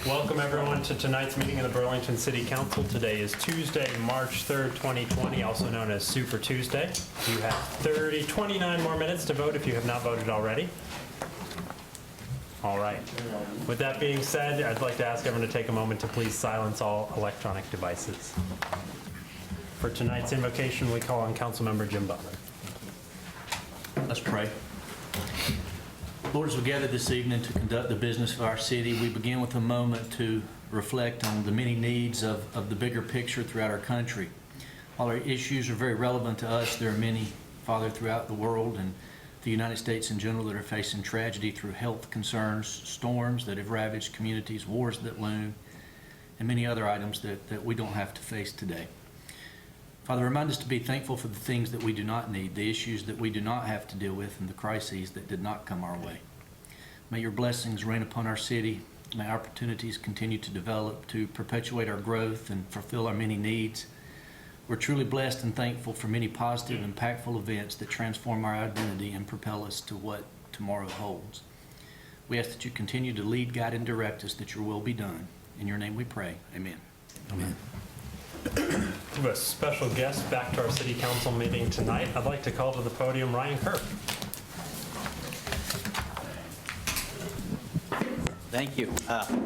Welcome everyone to tonight's meeting of the Burlington City Council. Today is Tuesday, March 3rd, 2020, also known as Super Tuesday. You have 29 more minutes to vote if you have not voted already. All right. With that being said, I'd like to ask everyone to take a moment to please silence all electronic devices. For tonight's invocation, we call on Councilmember Jim Butler. Let's pray. Lord, as we gather this evening to conduct the business of our city, we begin with a moment to reflect on the many needs of the bigger picture throughout our country. While our issues are very relevant to us, there are many, Father, throughout the world and the United States in general that are facing tragedy through health concerns, storms that have ravaged communities, wars that loom, and many other items that we don't have to face today. Father, remind us to be thankful for the things that we do not need, the issues that we do not have to deal with, and the crises that did not come our way. May your blessings rain upon our city. May opportunities continue to develop to perpetuate our growth and fulfill our many needs. We're truly blessed and thankful for many positive, impactful events that transform our identity and propel us to what tomorrow holds. We ask that you continue to lead, guide, and direct us, that your will be done. In your name we pray. Amen. Amen. We have a special guest back to our City Council meeting tonight. I'd like to call to the podium Ryan Kirk. Thank you.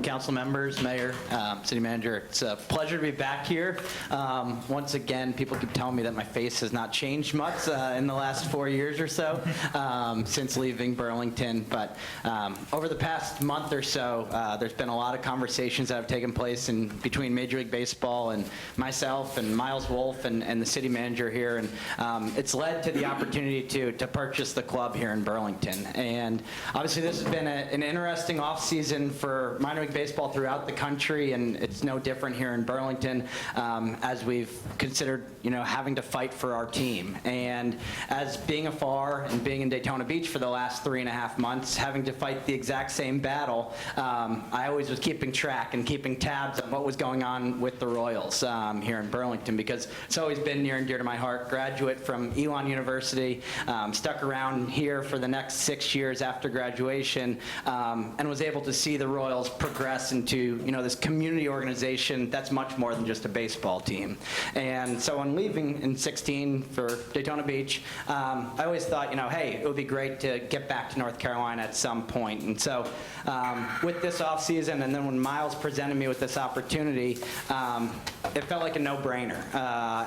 Council members, mayor, city manager, it's a pleasure to be back here. Once again, people keep telling me that my face has not changed much in the last 4 years or so since leaving Burlington. But over the past month or so, there's been a lot of conversations that have taken place between Major League Baseball and myself and Miles Wolf and the city manager here. And it's led to the opportunity to purchase the club here in Burlington. And obviously this has been an interesting offseason for minor league baseball throughout the country, and it's no different here in Burlington as we've considered, having to fight for our team. And as being afar and being in Daytona Beach for the last 3.5 months, having to fight the exact same battle, I always was keeping track and keeping tabs on what was going on with the Royals here in Burlington, because it's always been near and dear to my heart. Graduate from Elon University, stuck around here for the next 6 years after graduation, and was able to see the Royals progress into this community organization that's much more than just a baseball team. And so when leaving in 16 for Daytona Beach, I always thought, hey, it would be great to get back to North Carolina at some point. And so with this off season, and then when Miles presented me with this opportunity, it felt like a no-brainer,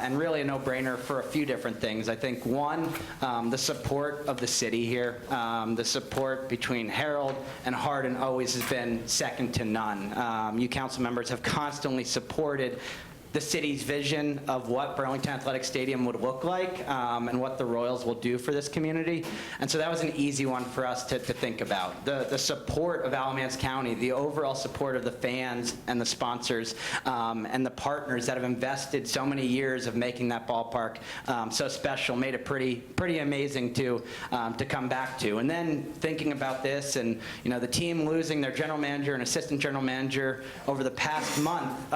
and really a no-brainer for a few different things. I think one, the support of the city here, the support between Harold and Hardin always has been second to none. You council members have constantly supported the city's vision of what Burlington Athletic Stadium would look like, and what the Royals will do for this community. And so that was an easy one for us to think about. The support of Alamance County, the overall support of the fans and the sponsors, and the partners that have invested so many years of making that ballpark so special, made it pretty amazing to come back to. And then thinking about this, and the team losing their general manager and assistant general manager over the past month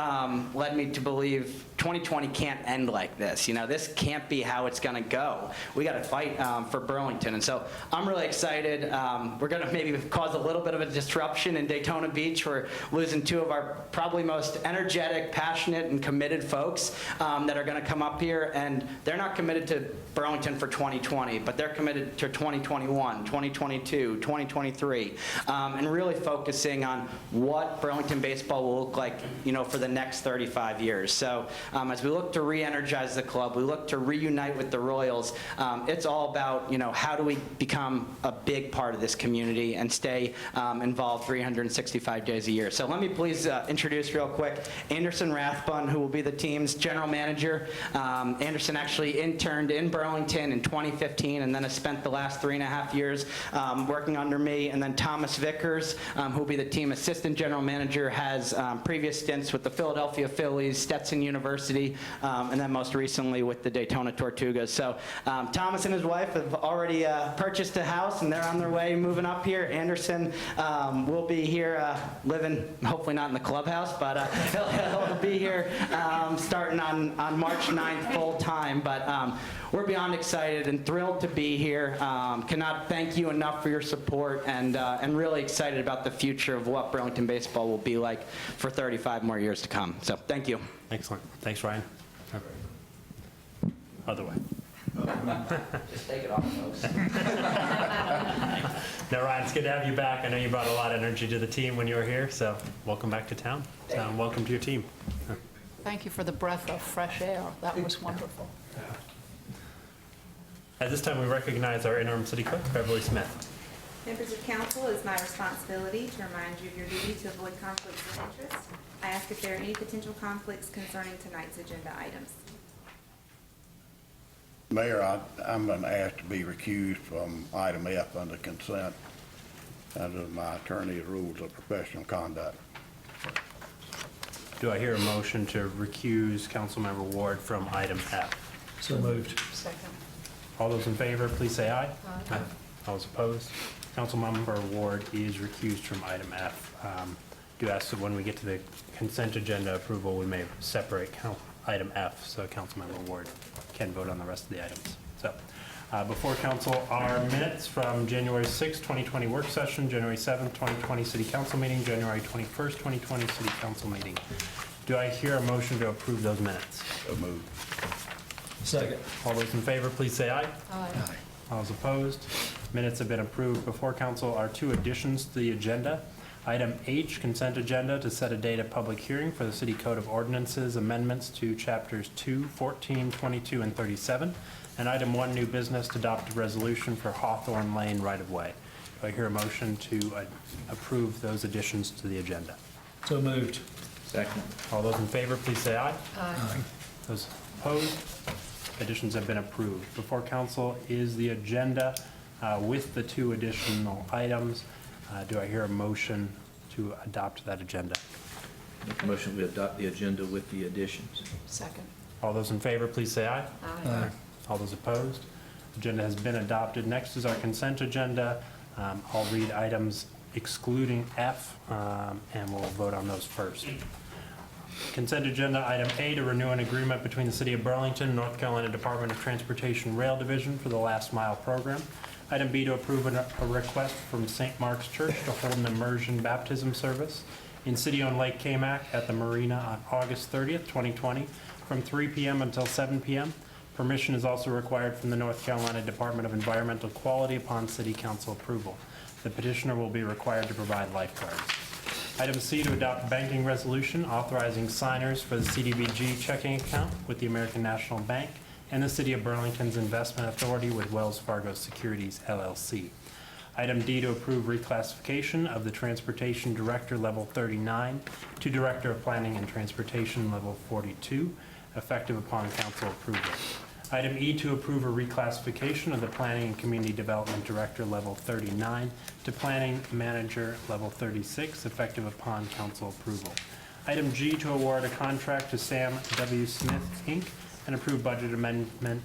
led me to believe 2020 can't end like this. This can't be how it's going to go. We got to fight for Burlington. And so I'm really excited. We're going to maybe cause a little bit of a disruption in Daytona Beach. We're losing two of our probably most energetic, passionate, and committed folks that are going to come up here. And they're not committed to Burlington for 2020, but they're committed to 2021, 2022, 2023, and really focusing on what Burlington baseball will look like, for the next 35 years. So as we look to re-energize the club, we look to reunite with the Royals, it's all about, how do we become a big part of this community and stay involved 365 days a year. So let me please introduce real quick Anderson Rathbun, who will be the team's general manager. Anderson actually interned in Burlington in 2015 and then has spent the last 3.5 years working under me. And then Thomas Vickers, who will be the team assistant general manager, has previous stints with the Philadelphia Phillies, Stetson University, University, and then most recently with the Daytona Tortugas. So Thomas and his wife have already purchased a house, and they're on their way moving up here. Anderson will be here living, hopefully not in the clubhouse, but he'll be here starting on March 9th full time. But we're beyond excited and thrilled to be here. Cannot thank you enough for your support, and really excited about the future of what Burlington baseball will be like for 35 more years to come. So thank you. Excellent. Thanks, Ryan. Other way. Just take it off, folks. Now, Ryan, it's good to have you back. I know you brought a lot of energy to the team when you were here, so welcome back to town. Welcome to your team. Thank you for the breath of fresh air. That was wonderful. At this time, we recognize our interim city clerk, Beverly Smith. Members of council, it is my responsibility to remind you of your duty to avoid conflicts of interest. I ask if there are any potential conflicts concerning tonight's agenda items. Mayor, I'm going to ask to be recused from item F under consent under my attorney's rules of professional conduct. Do I hear a motion to recuse Councilmember Ward from item F? So moved. Second. All those in favor, please say aye. Aye. All those opposed? Councilmember Ward is recused from item F. Do ask that when we get to the consent agenda approval, we may separate item F so Councilmember Ward can vote on the rest of the items. So before council are minutes from January 6th, 2020 work session, January 7th, 2020 city council meeting, January 21st, 2020 city council meeting. Do I hear a motion to approve those minutes? So moved. Second. All those in favor, please say aye. Aye. All those opposed? Minutes have been approved. Before council are two additions to the agenda. Item H, consent agenda to set a date of public hearing for the City Code of Ordinances amendments to chapters 2, 14, 22, and 37. And item 1, new business to adopt a resolution for Hawthorne Lane right-of-way. Do I hear a motion to approve those additions to the agenda? So moved. Second. All those in favor, please say aye. Aye. Those opposed? Additions have been approved. Before council is the agenda with the two additional items. Do I hear a motion to adopt that agenda? Make a motion we adopt the agenda with the additions. Second. All those in favor, please say aye. Aye. All those opposed? Agenda has been adopted. Next is our consent agenda. I'll read items excluding F, and we'll vote on those first. Consent agenda, item A, to renew an agreement between the City of Burlington and North Carolina Department of Transportation Rail Division for the Last Mile Program. Item B, to approve a request from St. Mark's Church to hold an immersion baptism service in city-owned Lake Camac at the marina on August 30th, 2020, from 3 p.m. until 7 p.m. Permission is also required from the North Carolina Department of Environmental Quality upon City Council approval. The petitioner will be required to provide lifeguards. Item C, to adopt banking resolution authorizing signers for the CDBG checking account with the American National Bank and the City of Burlington's Investment Authority with Wells Fargo Securities, LLC. Item D, to approve reclassification of the Transportation Director Level 39 to Director of Planning and Transportation Level 42, effective upon council approval. Item E, to approve a reclassification of the Planning and Community Development Director Level 39 to Planning Manager Level 36, effective upon council approval. Item G, to award a contract to Sam W. Smith, Inc., and approve budget amendment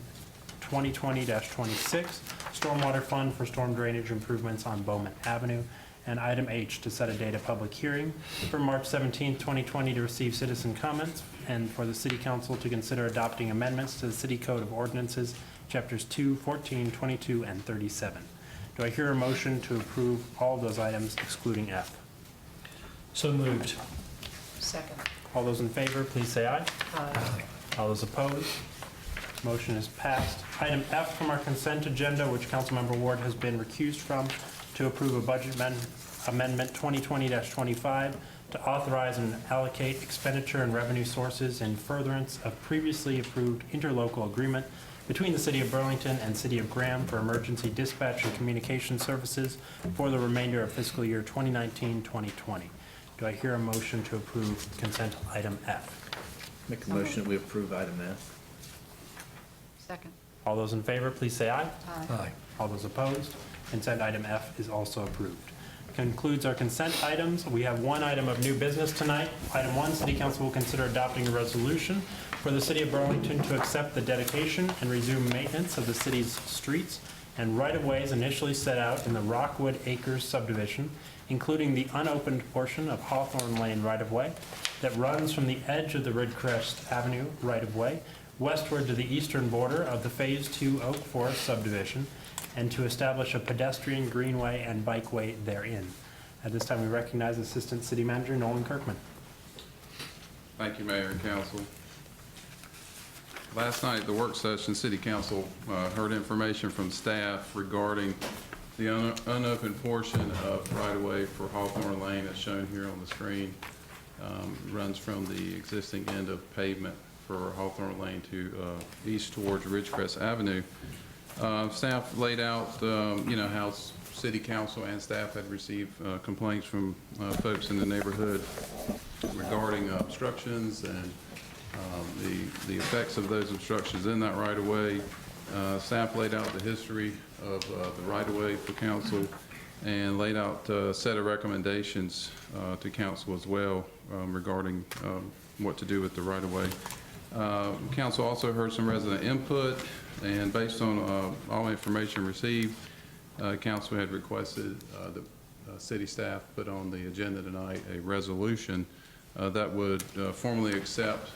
2020-26, Stormwater Fund for storm drainage improvements on Bowman Avenue. And item H, to set a date of public hearing for March 17, 2020 to receive citizen comments and for the City Council to consider adopting amendments to the City Code of Ordinances, Chapters 2, 14, 22, and 37. Do I hear a motion to approve all those items excluding F? So moved. Second. All those in favor, please say aye. Aye. All those opposed? Motion is passed. Item F from our consent agenda, which Councilmember Ward has been recused from, to approve a budget amendment 2020-25 to authorize and allocate expenditure and revenue sources in furtherance of previously approved interlocal agreement between the City of Burlington and City of Graham for emergency dispatch and communication services for the remainder of fiscal year 2019-2020. Do I hear a motion to approve consent item F? Make a motion that we approve item F. Second. All those in favor, please say aye. Aye. Aye. All those opposed? Consent item F is also approved. concludes our consent items. We have one item of new business tonight. Item 1, City Council will consider adopting a resolution for the City of Burlington to accept the dedication and resume maintenance of the city's streets and right-of-ways initially set out in the Rockwood Acres subdivision, including the unopened portion of Hawthorne Lane right-of-way that runs from the edge of the Ridgecrest Avenue right-of-way westward to the eastern border of the Phase 2 Oak Forest subdivision, and to establish a pedestrian greenway and bikeway therein. At this time, we recognize Assistant City Manager Nolan Kirkman. Thank you, Mayor and Council. Last night at the work session, City Council heard information from staff regarding the unopened portion of right-of-way for Hawthorne Lane, as shown here on the screen. Runs from the existing end of pavement for Hawthorne Lane to east towards Ridgecrest Avenue. Staff laid out, how City Council and staff had received complaints from folks in the neighborhood regarding obstructions and the effects of those obstructions in that right-of-way. Staff laid out the history of the right-of-way for council and laid out a set of recommendations to council as well regarding what to do with the right-of-way. Council also heard some resident input, and based on all information received, council had requested the city staff put on the agenda tonight a resolution that would formally accept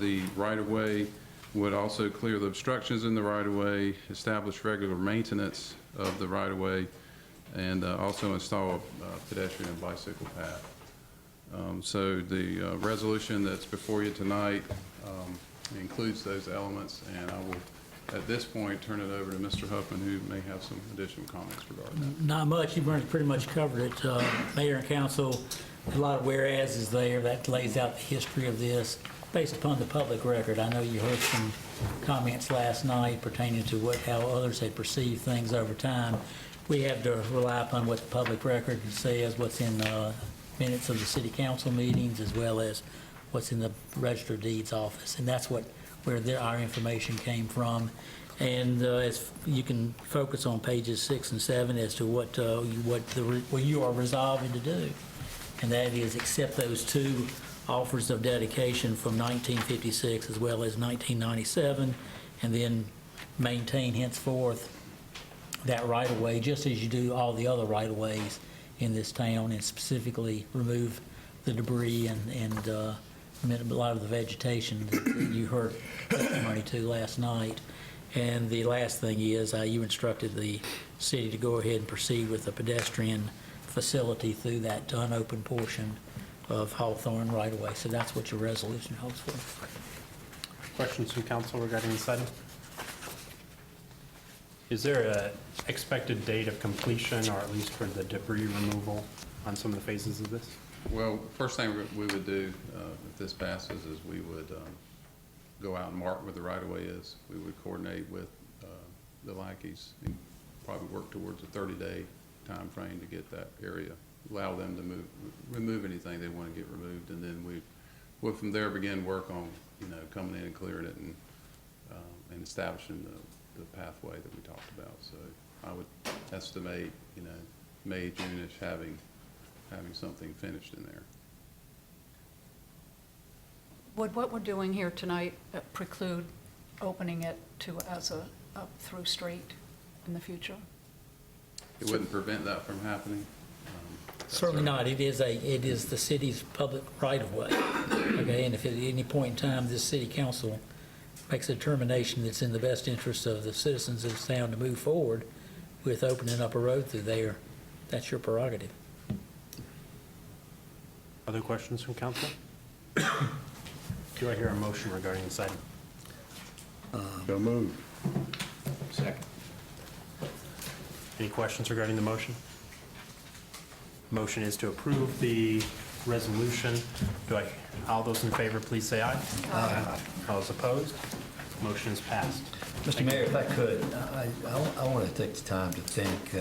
the right-of-way, would also clear the obstructions in the right-of-way, establish regular maintenance of the right-of-way, and also install a pedestrian and bicycle path. So the resolution that's before you tonight includes those elements, and I will, at this point, turn it over to Mr. Huffman, who may have some additional comments regarding that. Not much. You've pretty much covered it. Mayor and council, a lot of whereases there. That lays out the history of this based upon the public record. I know you heard some comments last night pertaining to how others had perceived things over time. We have to rely upon what the public record says, what's in minutes of the city council meetings, as well as what's in the Register of Deeds office. And that's where our information came from. And as you can focus on pages 6 and 7 as to what you are resolving to do. And that is accept those two offers of dedication from 1956 as well as 1997, and then maintain henceforth that right-of-way, just as you do all the other right-of-ways in this town, and specifically remove the debris and a lot of the vegetation that you heard testimony to last night. And the last thing is, you instructed the city to go ahead and proceed with a pedestrian facility through that unopened portion of Hawthorne right-of-way. So that's what your resolution holds for. Questions from council regarding this item? Is there a expected date of completion, or at least for the debris removal on some of the phases of this? Well, first thing we would do, if this passes, is we would go out and mark where the right-of-way is. We would coordinate with the Lackeys and probably work towards a 30-day time frame to get that area, allow them to remove anything they want to get removed, and then we would from there begin work on, coming in and clearing it and establishing the pathway that we talked about. So I would estimate, May, June-ish having something finished in there. Would what we're doing here tonight preclude opening it as a through street in the future? It wouldn't prevent that from happening. Certainly not. It is the city's public right-of-way. Okay, and if at any point in time this city council makes a determination that's in the best interest of the citizens of the town to move forward with opening up a road through there, that's your prerogative. Other questions from council? Do I hear a motion regarding this item? So moved. Second. Any questions regarding the motion? Motion is to approve the resolution. All those in favor, please say aye. Aye. All those opposed? Motion is passed. Mr. Mayor, if I could, I want to take the time to thank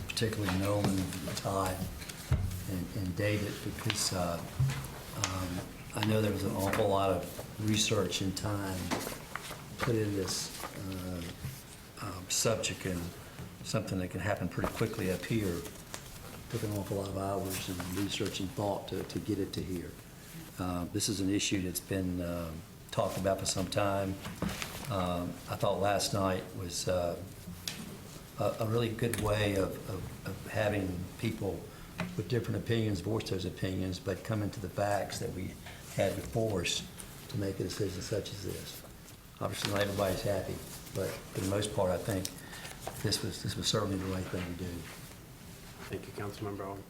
particularly Nolan, Todd, and David, because I know there was an awful lot of research and time put in this subject, and something that can happen pretty quickly up here took an awful lot of hours and research and thought to get it to here. This is an issue that's been talked about for some time. I thought last night was a really good way of having people with different opinions voice those opinions, but coming to the facts that we had before us to make a decision such as this. Obviously, not everybody's happy, but for the most part, I think this was certainly the right thing to do. Thank you, Councilmember Owen.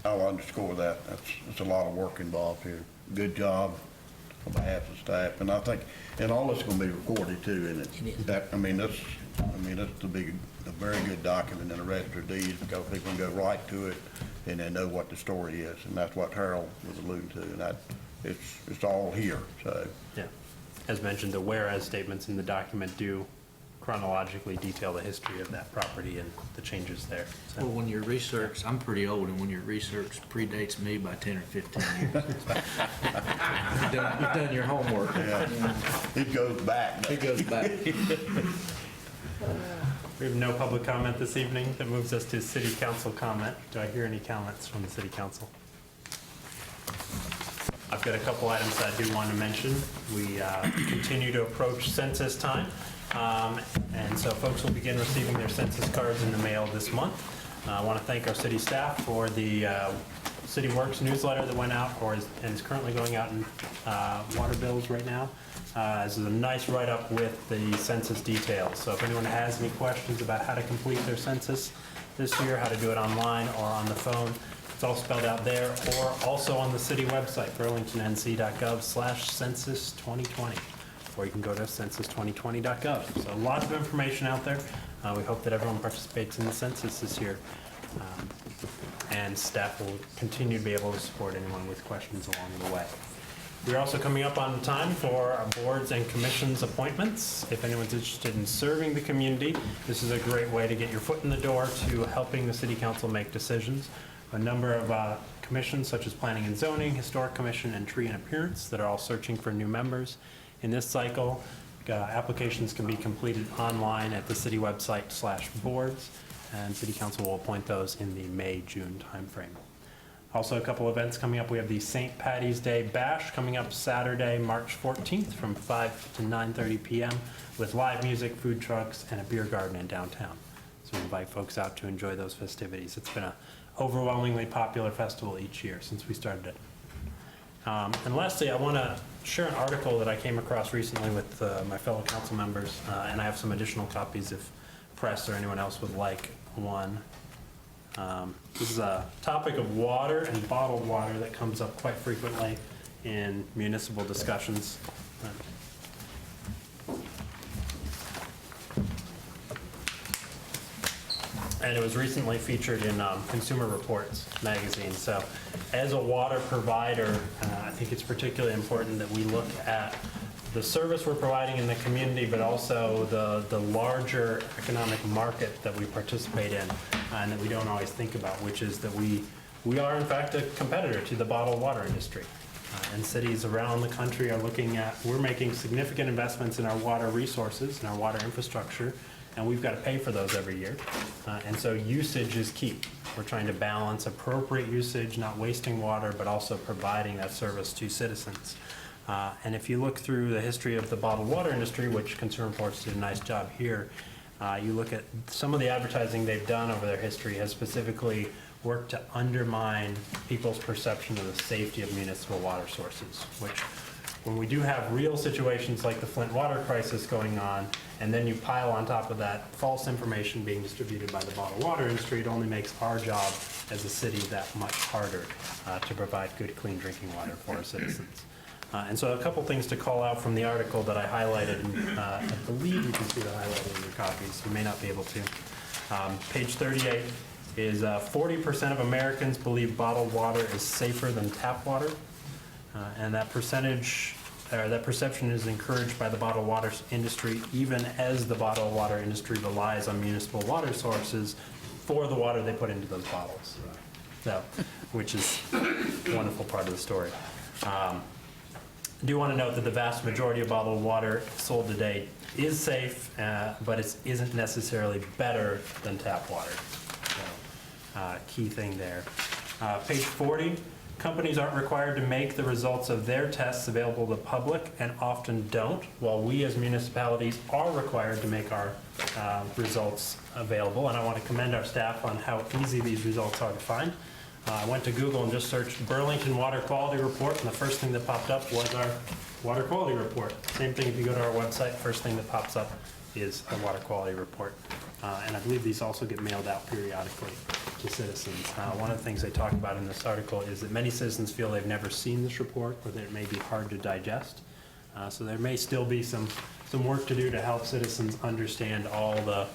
I'll underscore that. That's a lot of work involved here. Good job on behalf of the staff. And I think, and all this is going to be recorded too, and that's a very good document in the register of deeds because people can go right to it and they know what the story is. And that's what Harold was alluding to. And it's all here, so. Yeah. As mentioned, the whereas statements in the document do chronologically detail the history of that property and the changes there. So- Well, when your research, I'm pretty old, and when your research predates me by 10 or 15 years, you've done your homework. Yeah. It goes back. It goes back. We have no public comment this evening. That moves us to city council comment. Do I hear any comments from the city council? I've got a couple items that I do want to mention. We continue to approach census time, and so folks will begin receiving their census cards in the mail this month. I want to thank our city staff for the City Works newsletter that went out and is currently going out in water bills right now. This is a nice write-up with the census details. So if anyone has any questions about how to complete their census this year, how to do it online or on the phone, it's all spelled out there, or also on the city website, burlingtonnc.gov/census2020, or you can go to census2020.gov. So lots of information out there. We hope that everyone participates in the census this year. And staff will continue to be able to support anyone with questions along the way. We're also coming up on time for our boards and commissions appointments. If anyone's interested in serving the community, this is a great way to get your foot in the door to helping the city council make decisions. A number of commissions such as Planning and Zoning, Historic Commission, and Tree and Appearance that are all searching for new members. In this cycle, applications can be completed online at the city website /boards, and City Council will appoint those in the May-June timeframe. Also, a couple events coming up. We have the St. Patty's Day Bash coming up Saturday, March 14th from 5 to 9:30 p.m. with live music, food trucks, and a beer garden in downtown. So we invite folks out to enjoy those festivities. It's been an overwhelmingly popular festival each year since we started it. And lastly, I want to share an article that I came across recently with my fellow council members, and I have some additional copies if press or anyone else would like one. This is a topic of water and bottled water that comes up quite frequently in municipal discussions. And it was recently featured in Consumer Reports magazine. So as a water provider, I think it's particularly important that we look at the service we're providing in the community, but also the larger economic market that we participate in and that we don't always think about, which is that we are in fact a competitor to the bottled water industry. And cities around the country are we're making significant investments in our water resources and our water infrastructure, and we've got to pay for those every year. And so usage is key. We're trying to balance appropriate usage, not wasting water, but also providing that service to citizens. And if you look through the history of the bottled water industry, which Consumer Reports did a nice job here, you look at some of the advertising they've done over their history has specifically worked to undermine people's perception of the safety of municipal water sources, which when we do have real situations like the Flint water crisis going on, and then you pile on top of that false information being distributed by the bottled water industry, it only makes our job as a city that much harder to provide good, clean drinking water for our citizens. And so a couple things to call out from the article that I highlighted, and I believe you can see the highlighting in your copies. You may not be able to. Page 38 is 40% of Americans believe bottled water is safer than tap water. And that perception is encouraged by the bottled water industry, even as the bottled water industry relies on municipal water sources for the water they put into those bottles. So, which is a wonderful part of the story. I do want to note that the vast majority of bottled water sold today is safe, but it isn't necessarily better than tap water. So, key thing there. Page 40, companies aren't required to make the results of their tests available to the public and often don't, while we as municipalities are required to make our results available. And I want to commend our staff on how easy these results are to find. I went to Google and just searched Burlington Water Quality Report, and the first thing that popped up was our water quality report. Same thing if you go to our website, first thing that pops up is a water quality report. And I believe these also get mailed out periodically to citizens. One of the things they talk about in this article is that many citizens feel they've never seen this report or that it may be hard to digest. So there may still be some work to do to help citizens understand all the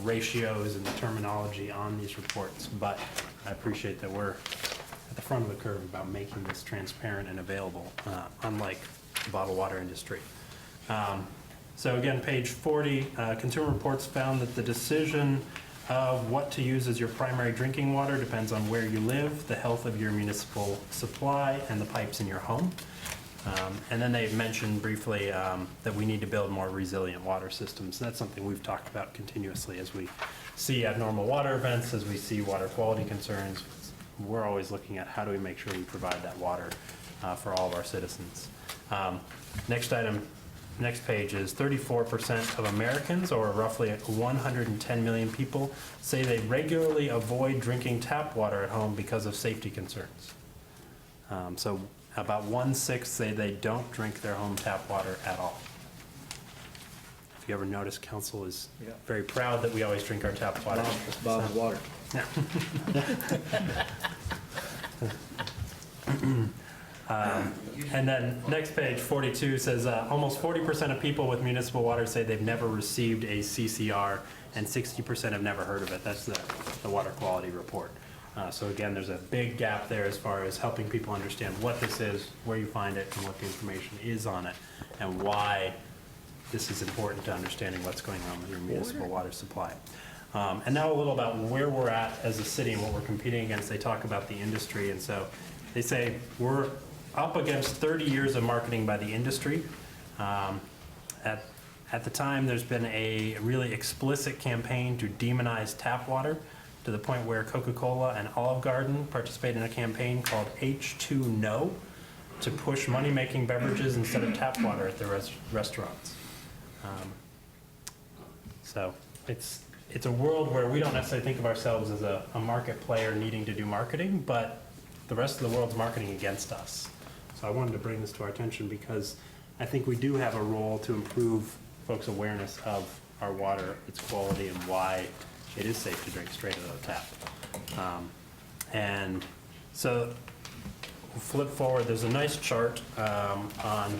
ratios and the terminology on these reports. But I appreciate that we're at the front of the curve about making this transparent and available, unlike the bottled water industry. So again, page 40, Consumer Reports found that the decision of what to use as your primary drinking water depends on where you live, the health of your municipal supply, and the pipes in your home. And then they mentioned briefly that we need to build more resilient water systems. That's something we've talked about continuously as we see abnormal water events, as we see water quality concerns. We're always looking at how do we make sure we provide that water for all of our citizens. Next item. Next page is 34% of Americans, or roughly 110 million people, say they regularly avoid drinking tap water at home because of safety concerns. So about 1/6 say they don't drink their home tap water at all. If you ever notice, council is very proud that we always drink our tap water. It's bottled water. And then next page, 42, says almost 40% of people with municipal water say they've never received a CCR, and 60% have never heard of it. That's the water quality report. So again, there's a big gap there as far as helping people understand what this is, where you find it, and what the information is on it, and why this is important to understanding what's going on with your municipal water supply. And now a little about where we're at as a city and what we're competing against. They talk about the industry, and so they say we're up against 30 years of marketing by the industry. At the time, there's been a really explicit campaign to demonize tap water, to the point where Coca-Cola and Olive Garden participated in a campaign called H2 No to push money-making beverages instead of tap water at their restaurants. So it's a world where we don't necessarily think of ourselves as a market player needing to do marketing, but the rest of the world's marketing against us. So I wanted to bring this to our attention because I think we do have a role to improve folks' awareness of our water, its quality, and why it is safe to drink straight out of the tap. And so we'll flip forward. There's a nice chart on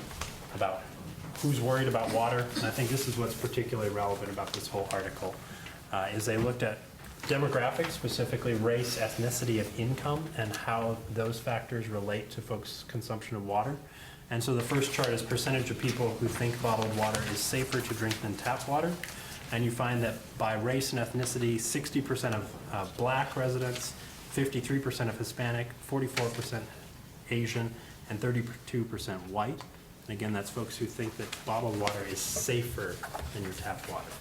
about who's worried about water. And I think this is what's particularly relevant about this whole article, is they looked at demographics, specifically race, ethnicity, and income, and how those factors relate to folks' consumption of water. And so the first chart is percentage of people who think bottled water is safer to drink than tap water. And you find that by race and ethnicity, 60% of black residents, 53% of Hispanic, 44% Asian, and 32% white. And again, that's folks who think that bottled water is safer than your tap water.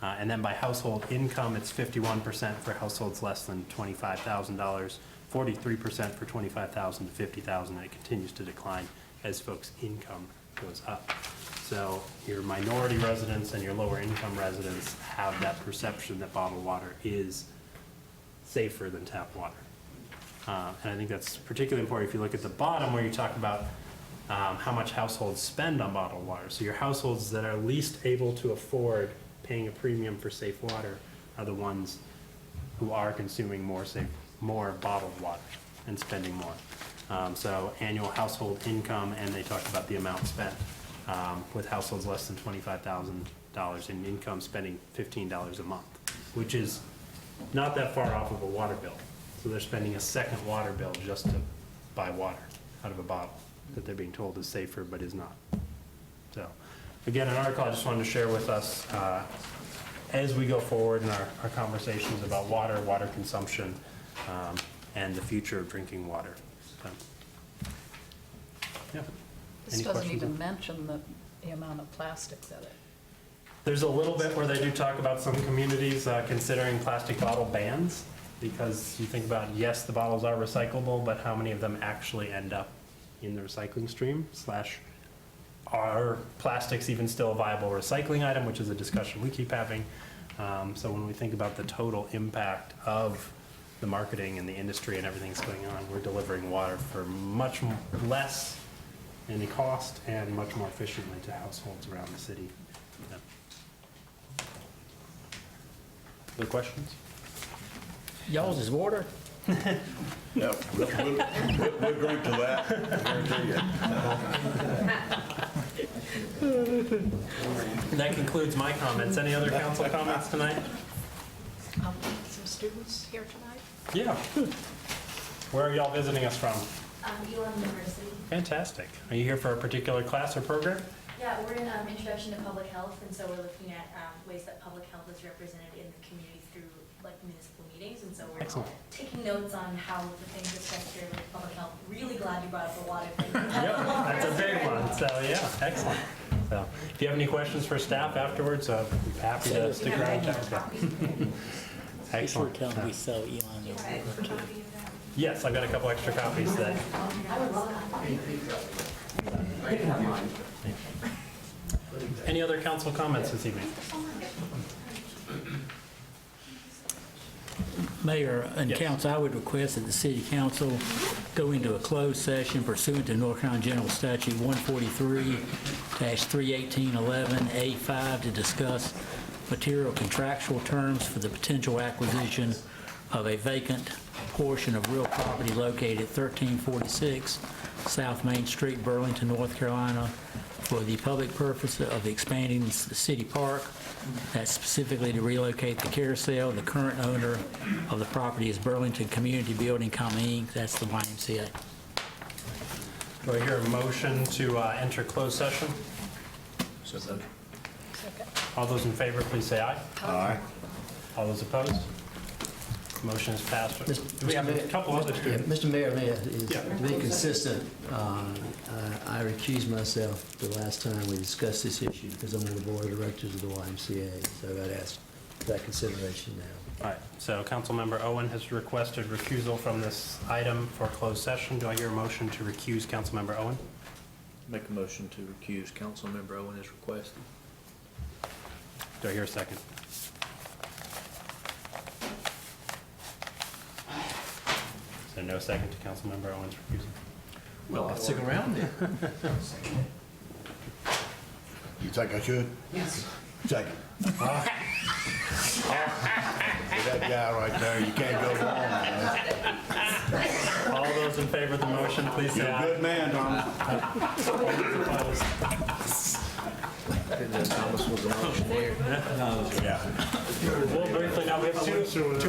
And then by household income, it's 51% for households less than $25,000, 43% for $25,000 to $50,000, and it continues to decline as folks' income goes up. So your minority residents and your lower income residents have that perception that bottled water is safer than tap water. And I think that's particularly important if you look at the bottom where you talk about how much households spend on bottled water. So your households that are least able to afford paying a premium for safe water are the ones who are consuming more bottled water and spending more. So annual household income, and they talked about the amount spent with households less than $25,000 in income spending $15 a month, which is not that far off of a water bill. So they're spending a second water bill just to buy water out of a bottle that they're being told is safer but is not. So again, an article I just wanted to share with us as we go forward in our conversations about water, water consumption, and the future of drinking water. So, yeah. This Any doesn't questions? even mention the amount of plastic that it, There's a little bit where they do talk about some communities considering plastic bottle bans. because you think about, yes, the bottles are recyclable, but how many of them actually end up in the recycling stream, / are plastics even still a viable recycling item, which is a discussion we keep having. So when we think about the total impact of the marketing and the industry and everything that's going on, we're delivering water for much less in the cost and much more efficiently to households around the city. Other questions? Y'all's is water? Yeah, we'll drink to that, guarantee you. That concludes my comments. Any other council comments tonight? Some students here tonight? Yeah. Where are y'all visiting us from? Elon University. Fantastic. Are you here for a particular class or program? Yeah, we're in Introduction to Public Health, and so we're looking at ways that public health is represented in the community through like municipal meetings, and so we're Excellent. taking notes on how the things discussed here with public health. Really glad you brought up the water thing. Yep, that's a big one. So, yeah, excellent. So, if you have any questions for staff afterwards, I'm happy to stick around and chat with you. Excellent. Tell me so, Elon. Yes, I've got a couple extra copies that. Any other council comments this evening? Mayor and Yes. council, I would request that the city council go into a closed session pursuant to North Carolina General Statute 143-31811A5 to discuss material contractual terms for the potential acquisition of a vacant portion of real property located at 1346 South Main Street, Burlington, North Carolina, for the public purpose of expanding the city park. That's specifically to relocate the carousel. The current owner of the property is Burlington Community Building Company, Inc. That's the YMCA. Do I hear a motion to enter closed session? All those in favor, please say aye. Aye. All those opposed? Motion is passed. We have a couple other students. Mr. Mayor, to Yeah. be consistent, I recused myself the last time we discussed this issue because I'm on the board of directors of the YMCA, so I got asked for that consideration now. All right, so Councilmember Owen has requested recusal from this item for closed session. Do I hear a motion to recuse Councilmember Owen? Make a motion to recuse Councilmember Owen as requested. Do I hear a second? Is there no second to Councilmember Owen's recusal? Well, I'll stick around then. You think I should? Yes. Second. With that guy right there, you can't go wrong, man. All those in favor of the motion, please say You're a aye. good man, Tom. Opposed? Thomas was the auctioneer. Yeah. We'll briefly, now we have two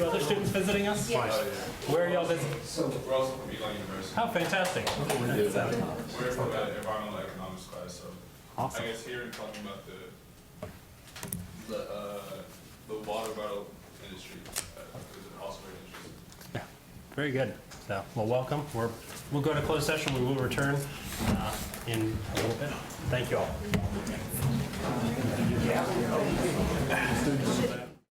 other students visiting us? Yes. Where are y'all visiting? We're also from Elon University. Oh, fantastic. We're from the environmental economics class, so Awesome. I guess here and talking about the water bottle industry is also very interesting. Yeah, very good. So, well, welcome. We'll go to closed session. We will return in a little bit. Thank you all.